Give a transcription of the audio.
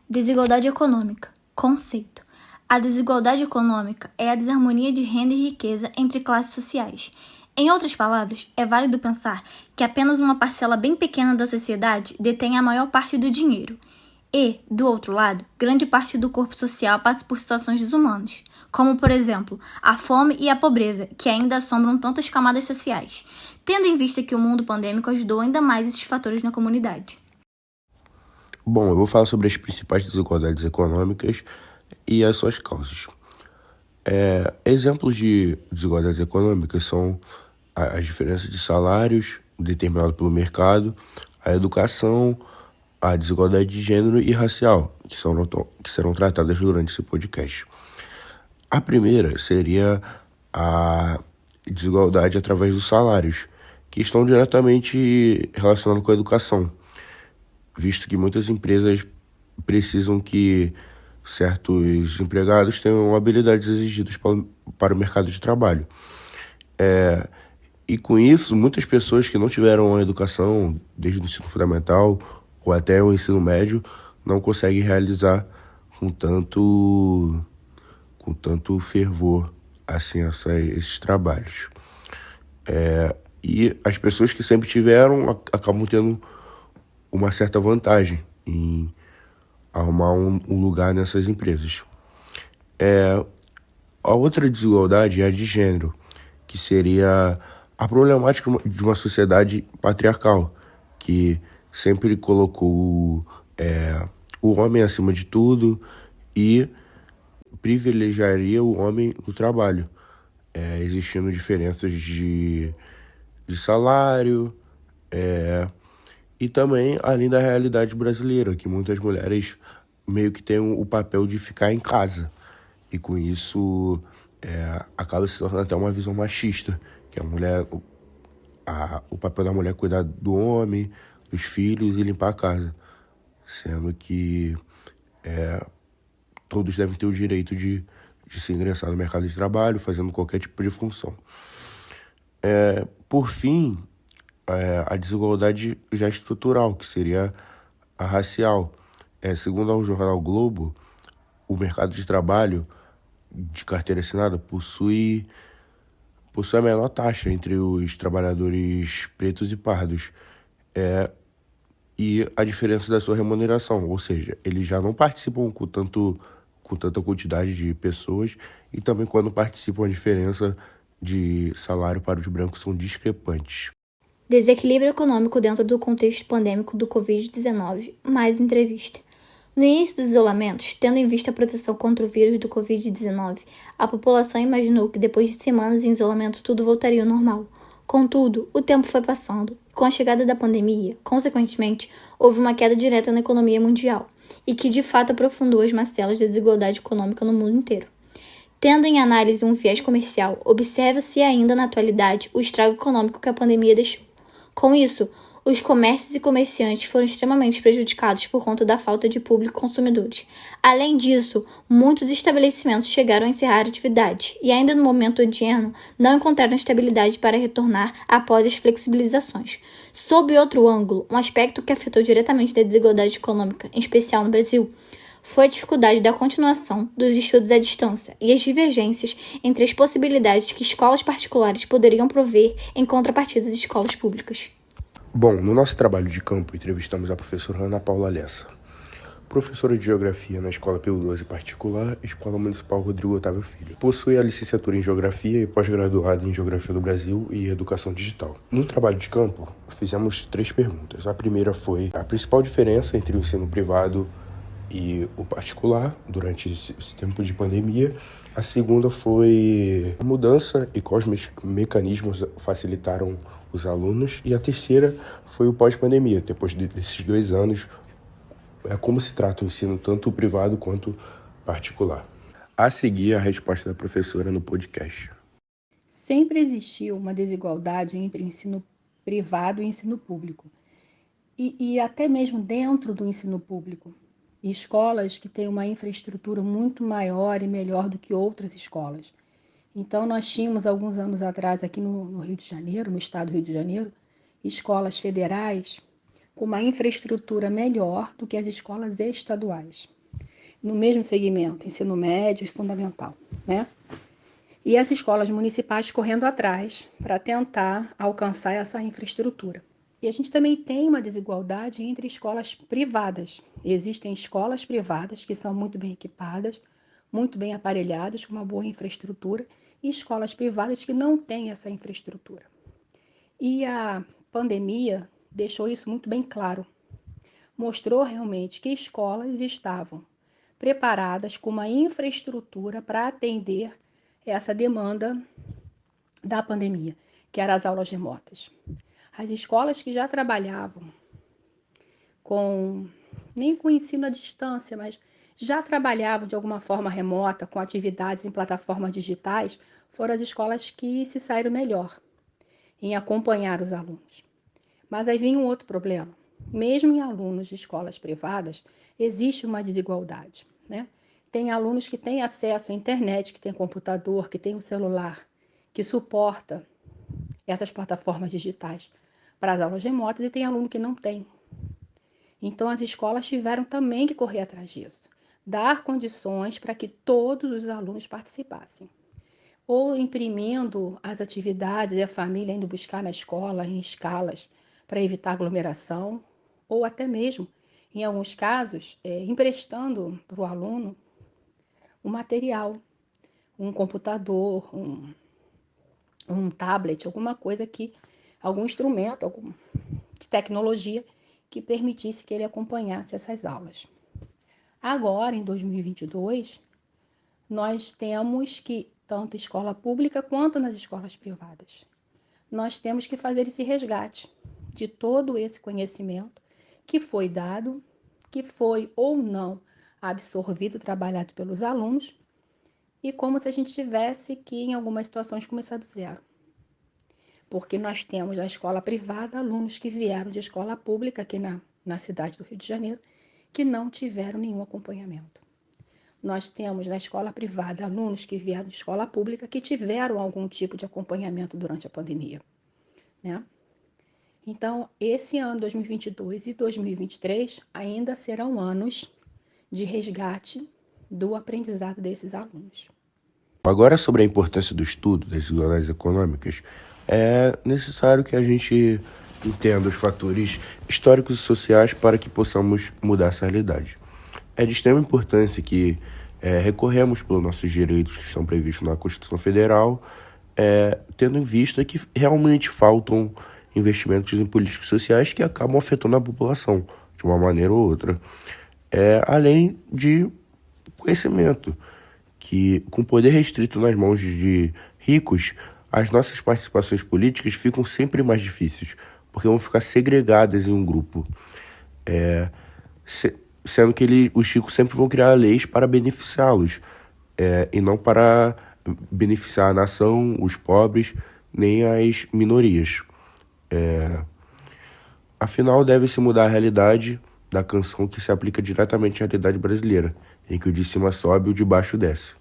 Desigualdade econômica. Conceito. A desigualdade econômica é a desarmonia de renda e riqueza entre classes sociais. Em outras palavras, é válido pensar que apenas uma parcela bem pequena da sociedade detém a maior parte do dinheiro. E, do outro lado, grande parte do corpo social passa por situações desumanas, como, por exemplo, a fome e a pobreza, que ainda assombram tantas camadas sociais, tendo em vista que o mundo pandêmico ajudou ainda mais esses fatores na comunidade. Bom, eu vou falar sobre as principais desigualdades econômicas e as suas causas. Exemplos de desigualdades econômicas são as diferenças de salários determinadas pelo mercado, a educação, a desigualdade de gênero e racial, que serão tratadas durante esse podcast. A primeira seria a desigualdade através dos salários, que estão diretamente relacionados com a educação, visto que muitas empresas precisam que certos empregados tenham habilidades exigidas para o mercado de trabalho. E com isso, muitas pessoas que não tiveram a educação desde o ensino fundamental ou até o ensino médio não conseguem realizar com tanto fervor assim, esses trabalhos. E as pessoas que sempre tiveram acabam tendo uma certa vantagem em arrumar um lugar nessas empresas. A outra desigualdade é a de gênero, que seria a problemática de uma sociedade patriarcal, que sempre colocou o homem acima de tudo e privilegiaria o homem no trabalho, existindo diferenças de salário, e também além da realidade brasileira, que muitas mulheres meio que têm o papel de ficar em casa. E com isso acaba se tornando até uma visão machista, que o papel da mulher é cuidar do homem, dos filhos e limpar a casa. Sendo que todos devem ter o direito de se ingressar no mercado de trabalho, fazendo qualquer tipo de função. Por fim, a desigualdade já estrutural, que seria a racial. Segundo o jornal Globo, o mercado de trabalho de carteira assinada possui a menor taxa entre os trabalhadores pretos e pardos. E a diferença da sua remuneração, ou seja, eles já não participam com tanta quantidade de pessoas e também quando participam a diferença de salário para os brancos são discrepantes. Desequilíbrio econômico dentro do contexto pandêmico do Covid-19, mais entrevista. No início dos isolamentos, tendo em vista a proteção contra o vírus do Covid-19, a população imaginou que depois de semanas em isolamento tudo voltaria ao normal. Contudo, o tempo foi passando. Com a chegada da pandemia, consequentemente, houve uma queda direta na economia mundial, e que de fato aprofundou as mazelas da desigualdade econômica no mundo inteiro. Tendo em análise um viés comercial, observa-se ainda na atualidade o estrago econômico que a pandemia deixou. Com isso, os comércios e comerciantes foram extremamente prejudicados por conta da falta de público consumidores. Além disso, muitos estabelecimentos chegaram a encerrar atividades e ainda no momento odieno não encontraram estabilidade para retornar após as flexibilizações. Sob outro ângulo, um aspecto que afetou diretamente da desigualdade econômica, em especial no Brasil, foi a dificuldade da continuação dos estudos à distância e as divergências entre as possibilidades que escolas particulares poderiam prover em contrapartida das escolas públicas. Bom, no nosso trabalho de campo, entrevistamos a professora Ana Paula Lessa, professora de Geografia na Escola Pio XII particular, Escola Municipal Rodrigo Otávio Filho. Possui a licenciatura em Geografia e pós-graduada em Geografia do Brasil e Educação Digital. No trabalho de campo, fizemos 3 perguntas. A primeira foi a principal diferença entre o ensino privado e o particular durante esse tempo de pandemia. A segunda foi a mudança e quais mecanismos facilitaram os alunos. E a terceira foi o pós-pandemia, depois desses 2 anos, como se trata o ensino tanto privado quanto particular. A seguir, a resposta da professora no podcast. Sempre existiu uma desigualdade entre ensino privado e ensino público. E até mesmo dentro do ensino público. Escolas que têm uma infraestrutura muito maior e melhor do que outras escolas. Então, nós tínhamos, alguns anos atrás, aqui no Rio de Janeiro, no estado do Rio de Janeiro, escolas federais com uma infraestrutura melhor do que as escolas estaduais. no mesmo segmento, ensino médio e fundamental, né? E as escolas municipais correndo atrás para tentar alcançar essa infraestrutura. E a gente também tem uma desigualdade entre escolas privadas. Existem escolas privadas que são muito bem equipadas, muito bem aparelhadas, com uma boa infraestrutura, e escolas privadas que não têm essa infraestrutura. E a pandemia deixou isso muito bem claro. Mostrou realmente que escolas estavam preparadas com uma infraestrutura para atender essa demanda da pandemia, que eram as aulas remotas. As escolas que já trabalhavam nem com ensino à distância, mas já trabalhavam de alguma forma remota, com atividades em plataformas digitais, foram as escolas que se saíram melhor em acompanhar os alunos. Mas aí vem um outro problema. Mesmo em alunos de escolas privadas, existe uma desigualdade, né? Tem alunos que têm acesso à internet, que têm computador, que têm um celular, que suporta essas plataformas digitais para as aulas remotas, e tem aluno que não tem. Então, as escolas tiveram também que correr atrás disso, dar condições para que todos os alunos participassem, ou imprimindo as atividades e a família indo buscar na escola em escalas para evitar aglomeração, ou até mesmo, em alguns casos, emprestando para o aluno um material, um computador, um tablet, alguma coisa algum instrumento, de tecnologia que permitisse que ele acompanhasse essas aulas. Agora, em 2022, nós temos que, tanto escola pública quanto nas escolas privadas, nós temos que fazer esse resgate de todo esse conhecimento que foi dado, que foi ou não absorvido, trabalhado pelos alunos, e como se a gente tivesse que, em algumas situações, começar do zero. Porque nós temos na escola privada alunos que vieram de escola pública aqui na cidade do Rio de Janeiro, que não tiveram nenhum acompanhamento. Nós temos na escola privada alunos que vieram de escola pública que tiveram algum tipo de acompanhamento durante a pandemia, né? Então, esse ano 2022 e 2023 ainda serão anos de resgate do aprendizado desses alunos. Agora, sobre a importância do estudo das desigualdades econômicas, é necessário que a gente entenda os fatores históricos e sociais para que possamos mudar essa realidade. É de extrema importância que recorremos pelos nossos direitos que estão previstos na Constituição Federal, tendo em vista que realmente faltam investimentos em políticas sociais que acabam afetando a população de uma maneira ou outra. Além de conhecimento, que com poder restrito nas mãos de ricos, as nossas participações políticas ficam sempre mais difíceis, porque vão ficar segregadas em um grupo. Sendo que os ricos sempre vão criar leis para beneficiá-los, e não para beneficiar a nação, os pobres, nem as minorias. Afinal, deve-se mudar a realidade da canção que se aplica diretamente à realidade brasileira, em que o de cima sobe e o de baixo desce.